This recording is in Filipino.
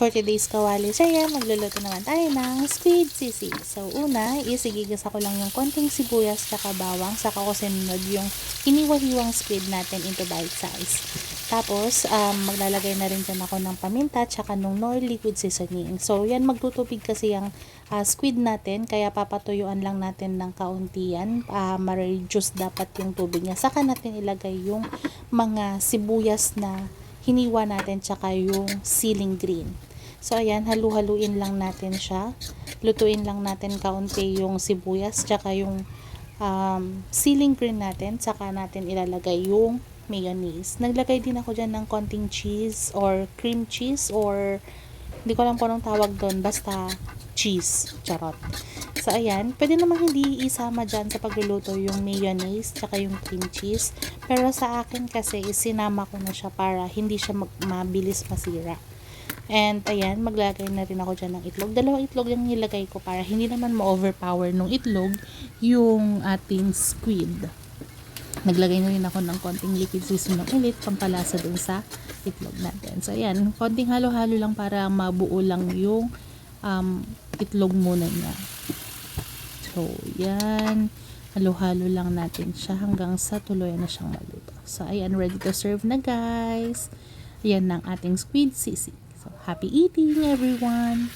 For today's kawali, so ayan, magluluto naman tayo ng squid sisig. So una, isigigisa ko lang yung konting sibuyas tsaka bawang, saka ko sinunod yung hiniwa-hiwang squid natin into bite size. Tapos, maglalagay na rin dyan ako ng paminta tsaka nung Knorr liquid seasoning. So yan, magtutubig kasi yung squid natin, kaya papatuyuan lang natin ng kaunti yan. Ma-reduce dapat yung tubig niya. Saka natin ilagay yung mga sibuyas na hiniwa natin tsaka yung ceiling green. So ayan, halu-haluin lang natin siya. Lutuin lang natin kaunti yung sibuyas tsaka yung ceiling green natin. Tsaka natin ilalagay yung mayonnaise. Naglagay din ako dyan ng konting cheese or cream cheese or hindi ko alam kung anong tawag doon. Basta cheese. Charot. So, ayan. Pwede namang hindi isama dyan sa pagluluto yung mayonnaise tsaka yung cream cheese. Pero sa akin kasi isinama ko na siya para hindi siya mabilis masira. And, ayan. Maglagay na rin ako dyan ng itlog. 2 itlog yung nilagay ko para hindi naman ma-overpower nung itlog yung ating squid. Naglagay na rin ako ng konting liquid seasoning ulit pampalasa dun sa itlog natin. So, ayan. Konting halo-halo lang para mabuo lang yung itlog muna niya. So, yan. Halo-halo lang natin siya hanggang sa tuluyan na siyang maluto. So, ayan. Ready to serve na, guys. Ayan ang ating squid sisig. So, happy eating, everyone!